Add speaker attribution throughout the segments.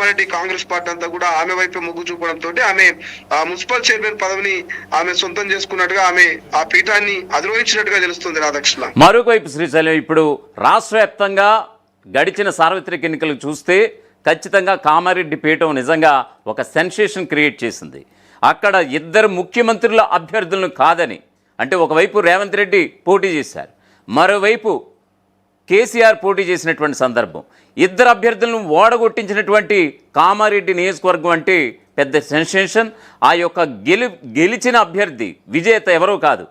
Speaker 1: Venkatarama Reddy Congress party అంతా కూడా ఆమె వైపు మొగ్గు చూపడంతో ఆమె మున్సిపల్ చైర్మన్ పదవిని ఆమె సొంతం చేసుకున్నట్టుగా ఆమె ఆ పీఠాన్ని అధిరోహించినట్టుగా తెలుస్తుంది రాధాకృష్ణ.
Speaker 2: మరొకవైపు శ్రీశైలం ఇప్పుడు రాష్ట్ర వ్యాప్తంగా గడిచిన సార్వత్రిక ఎన్నికలు చూస్తే ఖచ్చితంగా కామారెడ్డి పీఠం నిజంగా ఒక సెన్సేషన్ క్రియేట్ చేసింది. అక్కడ ఇద్దరు ముఖ్యమంత్రుల అభ్యర్థులను కాదని, అంటే ఒకవైపు రేవంత్ రెడ్డి పోటీ చేశారు, మరోవైపు కేసీఆర్ పోటీ చేసినటువంటి సందర్భం. ఇద్దరు అభ్యర్థులను ఓడగొట్టించినటువంటి కామారెడ్డి నియోజకవర్గం అంటే పెద్ద సెన్సేషన్. ఆ యొక్క గెలిచిన అభ్యర్థి విజేత ఎవరో కాదు,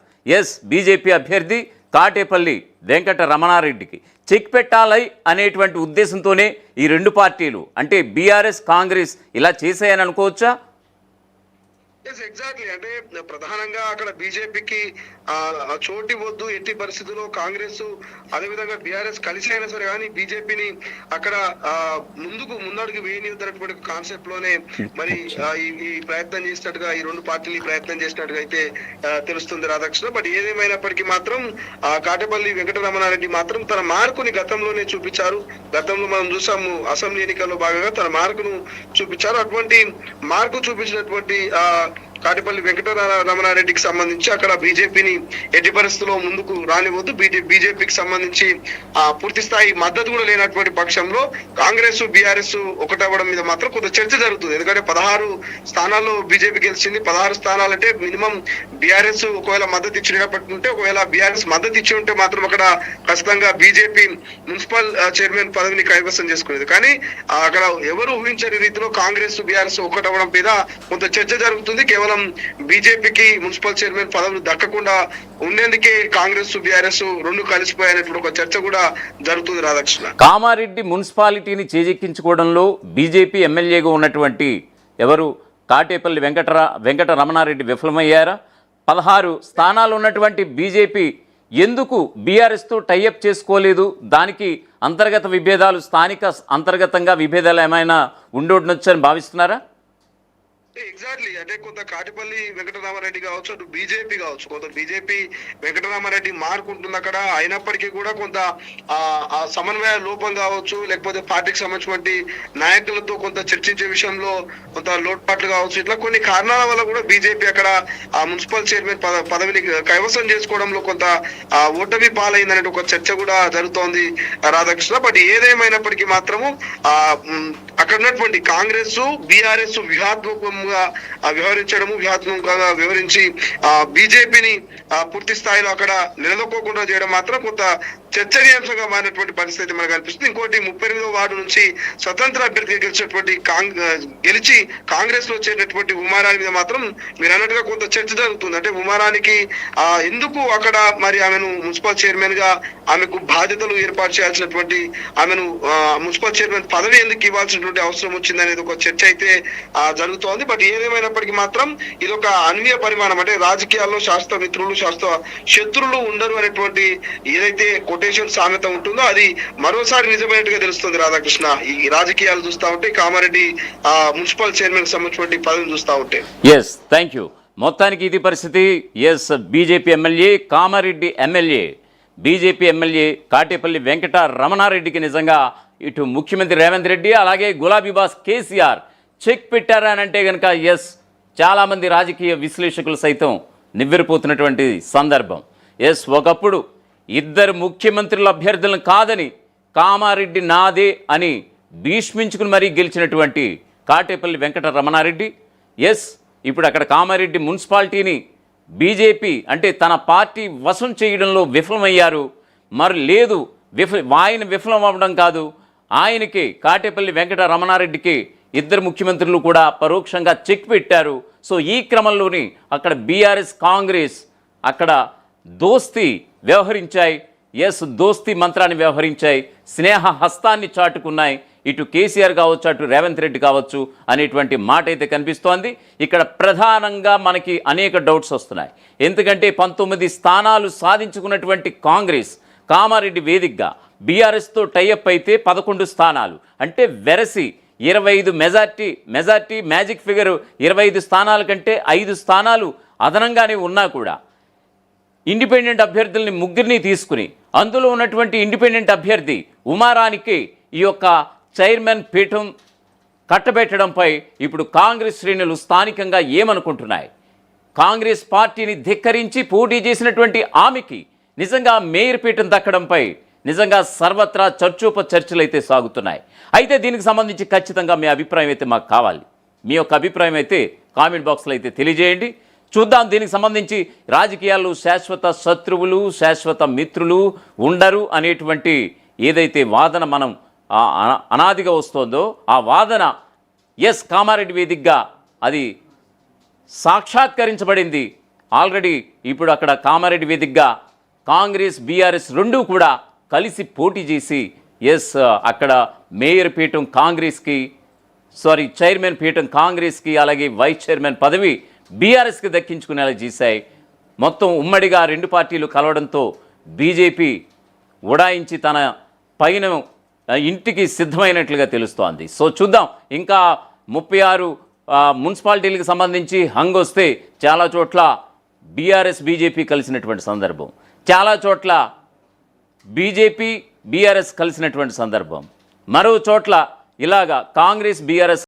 Speaker 2: బీజేపీ అభ్యర్థి కాటేపల్లి వెంకట రమణారెడ్డికి చెక్ పెట్టాలి అనేటువంటి ఉద్దేశంతోనే ఈ రెండు పార్టీలు అంటే బీఆర్ఎస్ కాంగ్రెస్ ఇలా చేశాయని అనుకోవచ్చా?
Speaker 1: ఎగ్జాక్ట్లీ. అంటే ప్రధానంగా అక్కడ బీజేపీకి చోటి వద్దు ఎట్టి పరిస్థితుల్లో, కాంగ్రెస్ అదేవిధంగా బీఆర్ఎస్ కలిసి అయినా సరే కానీ బీజేపీని అక్కడ ముందడుగు వేయనివ్వనటువంటి కాన్సెప్ట్ లోనే మరి ఈ ప్రయత్నం చేసినట్టుగా ఈ రెండు పార్టీలు ప్రయత్నం చేసినట్టుగా అయితే తెలుస్తుంది రాధాకృష్ణ. బట్ ఏదేమైనప్పటికీ మాత్రం కాటేపల్లి వెంకటరమణారెడ్డి మాత్రం తన మార్కుని గతంలోనే చూపించారు. గతంలో మనం చూసాము అసెంబ్లీ ఎన్నికల్లో భాగంగా తన మార్కును చూపించారు. అటువంటి మార్కు చూపించినటువంటి కాటేపల్లి వెంకటరమణారెడ్డికి సంబంధించి అక్కడ బీజేపీని ఎట్టి పరిస్థితుల్లో ముందుకు రానివద్దు, బీజేపీకి సంబంధించి పూర్తి స్థాయి మద్దతు కూడా లేనటువంటి పక్షంలో కాంగ్రెస్ బీఆర్ఎస్ ఒకటవ్వడం మీద మాత్రం కొంత చర్చ జరుగుతుంది. ఎందుకంటే 16 స్థానాల్లో బీజేపీ గెలిచింది. 16 స్థానాలంటే మినిమం బీఆర్ఎస్ ఒకవేళ మద్దతు ఇచ్చినట్టుంటే, ఒకవేళ బీఆర్ఎస్ మద్దతు ఇచ్చి ఉంటే మాత్రం అక్కడ ఖచ్చితంగా బీజేపీ మున్సిపల్ చైర్మన్ పదవిని కైవసం చేసుకునేది. కానీ అక్కడ ఎవరు ఊహించని రీతిలో కాంగ్రెస్ బీఆర్ఎస్ ఒకటవ్వడం మీద కొంత చర్చ జరుగుతుంది. కేవలం బీజేపీకి మున్సిపల్ చైర్మన్ పదవులు దక్కకుండా ఉండేందుకే కాంగ్రెస్ బీఆర్ఎస్ రెండు కలిసిపోయాయనేటువంటి ఒక చర్చ కూడా జరుగుతుంది రాధాకృష్ణ.
Speaker 2: కామారెడ్డి మున్సిపాలిటీని చేజెక్కించుకోవడంలో బీజేపీ ఎమ్మెల్యేగా ఉన్నటువంటి ఎవరు కాటేపల్లి వెంకట రమణారెడ్డి విఫలమయ్యారా? 16 స్థానాలు ఉన్నటువంటి బీజేపీ ఎందుకు బీఆర్ఎస్తో టైఅప్ చేసుకోలేదు? దానికి అంతర్గత విభేదాలు, స్థానిక అంతర్గతంగా విభేదాలు ఏమైనా ఉండొచ్చని భావిస్తున్నారా?
Speaker 1: ఎగ్జాక్ట్లీ. అంటే కొంత కాటేపల్లి వెంకటరామారెడ్డి కావచ్చు, అటు బీజేపీ కావచ్చు, కొంత బీజేపీ వెంకటరామారెడ్డి మార్కు ఉంటుంది అక్కడ. అయినప్పటికీ కూడా కొంత ఆ సమన్వయ లోపం కావచ్చు, లేకపోతే పార్టీకి సంబంధించినటువంటి నాయకులతో కొంత చర్చించే విషయంలో కొంత లోటుపాట్లు కావచ్చు, ఇట్లా కొన్ని కారణాల వల్ల కూడా బీజేపీ అక్కడ ఆ మున్సిపల్ చైర్మన్ పదవిని కైవసం చేసుకోవడంలో కొంత ఓటమి పాలైందనే ఒక చర్చ కూడా జరుగుతోంది రాధాకృష్ణ. బట్ ఏదేమైనప్పటికీ మాత్రము అక్కడ ఉన్నటువంటి కాంగ్రెస్ బీఆర్ఎస్ వ్యూహాత్మకంగా వ్యూహాత్మకంగా వివరించి బీజేపీని పూర్తి స్థాయిలో అక్కడ నిలదొక్కకుండా చేయడం మాత్రం కొంత చర్చనీయాంశంగా మారినటువంటి పరిస్థితి మనకు కనిపిస్తుంది. ఇంకోటి 38వ వార్డు నుంచి స్వతంత్ర అభ్యర్థిగా గెలిచి కాంగ్రెస్ లో చేరినటువంటి ఉమారాణి మీద మాత్రం మీరు అన్నట్టుగా కొంత చర్చ జరుగుతుంది. అంటే ఉమారాణికి ఎందుకు అక్కడ మరి ఆమెను మున్సిపల్ చైర్మన్ గా ఆమెకు బాధ్యతలు ఏర్పాటు చేయాల్సినటువంటి, ఆమెను మున్సిపల్ చైర్మన్ పదవి ఎందుకు ఇవ్వాల్సినటువంటి అవసరం వచ్చింది అనేది ఒక చర్చ అయితే జరుగుతోంది. బట్ ఏదేమైనప్పటికీ మాత్రం ఇది ఒక అన్వయ పరిమాణం. అంటే రాజకీయాల్లో శాస్త్ర మిత్రులు శాస్త్ర శత్రులు ఉండరు అనేటువంటి ఏదైతే కొటేషన్ సామెత ఉంటుందో అది మరోసారి నిజమైనట్టుగా తెలుస్తుంది రాధాకృష్ణ. ఈ రాజకీయాలు చూస్తా ఉంటే, కామారెడ్డి మున్సిపల్ చైర్మన్ సంబంధించిన పదవిని చూస్తా ఉంటే.
Speaker 2: Thank you. మొత్తానికి ఇది పరిస్థితి. BJP MLA Kamareddy MLA BJP MLA Katepalli Venkata రమణారెడ్డికి నిజంగా ఇటు ముఖ్యమంత్రి రేవంత్ రెడ్డి అలాగే గులాబీ బాస్ కేసీఆర్ చెక్ పెట్టారా అని అంటే కనుక చాలామంది రాజకీయ విశ్లేషకులు సైతం నివ్వెరపోతున్నటువంటి సందర్భం. ఒకప్పుడు ఇద్దరు ముఖ్యమంత్రుల అభ్యర్థులను కాదని కామారెడ్డి నాదే అని భీష్మించుకుని మరీ గెలిచినటువంటి కాటేపల్లి వెంకట రమణారెడ్డి ఇప్పుడు అక్కడ కామారెడ్డి మున్సిపాలిటీని బీజేపీ అంటే తన పార్టీ వశం చేయడంలో విఫలమయ్యారు. మరి లేదు, ఆయన విఫలం అవ్వడం కాదు, ఆయనకి కాటేపల్లి వెంకట రమణారెడ్డికి ఇద్దరు ముఖ్యమంత్రులు కూడా పరోక్షంగా చెక్ పెట్టారు. సో ఈ క్రమంలోని అక్కడ బీఆర్ఎస్ కాంగ్రెస్ అక్కడ దోస్తీ వ్యవహరించాయి. దోస్తీ మంత్రాన్ని వ్యవహరించాయి, స్నేహ హస్తాన్ని చాటుకున్నాయి. ఇటు కేసీఆర్ కావచ్చు, అటు రేవంత్ రెడ్డి కావచ్చు అనేటువంటి మాట అయితే కనిపిస్తోంది. ఇక్కడ ప్రధానంగా మనకి అనేక డౌట్స్ వస్తున్నాయి. ఎందుకంటే 19 స్థానాలు సాధించుకున్నటువంటి కాంగ్రెస్ కామారెడ్డి వేదికగా బీఆర్ఎస్తో టైఅప్ అయితే 11 స్థానాలు అంటే వెరసి 25 మెజార్టీ మ్యాజిక్ ఫిగర్ 25 స్థానాల కంటే 5 స్థానాలు అదనంగానే ఉన్నా కూడా ఇండిపెండెంట్ అభ్యర్థుల్ని ముగ్గురిని తీసుకుని అందులో ఉన్నటువంటి ఇండిపెండెంట్ అభ్యర్థి ఉమారాణికి ఈ యొక్క చైర్మన్ పీఠం కట్టబెట్టడంపై ఇప్పుడు కాంగ్రెస్ శ్రేణులు స్థానికంగా ఏమనుకుంటున్నాయి? కాంగ్రెస్ పార్టీని ధిక్కరించి పోటీ చేసినటువంటి ఆమెకి నిజంగా మేయర్ పీఠం దక్కడంపై నిజంగా సర్వత్రా చర్చోపచర్చలు అయితే సాగుతున్నాయి. అయితే దీనికి సంబంధించి ఖచ్చితంగా మీ అభిప్రాయం అయితే మాకు కావాలి. మీ యొక్క అభిప్రాయం అయితే కామెంట్ బాక్స్లో అయితే తెలియజేయండి. చూద్దాం దీనికి సంబంధించి రాజకీయాల్లో శాశ్వత శత్రువులు శాశ్వత మిత్రులు ఉండరు అనేటువంటి ఏదైతే వాదన మనం అనాదిగా వస్తుందో ఆ వాదన కామారెడ్డి వేదికగా అది సాక్షాత్కరించబడింది. ఆల్రెడీ ఇప్పుడు అక్కడ కామారెడ్డి వేదికగా కాంగ్రెస్ బీఆర్ఎస్ రెండూ కూడా కలిసి పోటీ చేసి అక్కడ మేయర్ పీఠం కాంగ్రెస్కి చైర్మన్ పీఠం కాంగ్రెస్కి అలాగే వైస్ చైర్మన్ పదవి బీఆర్ఎస్కి దక్కించుకునేలా చేశాయి. మొత్తం ఉమ్మడిగా రెండు పార్టీలు కలవడంతో బీజేపీ ఉడాయించి తన పైన ఇంటికి సిద్ధమైనట్లుగా తెలుస్తోంది. చూద్దాం ఇంకా 36 మున్సిపాలిటీలకు సంబంధించి హంగ్ వస్తే చాలా చోట్ల బీఆర్ఎస్ బీజేపీ కలిసినటువంటి సందర్భం, చాలా చోట్ల బీజేపీ బీఆర్ఎస్ కలిసినటువంటి సందర్భం, మరో చోట్ల ఇలాగా కాంగ్రెస్ బీఆర్ఎస్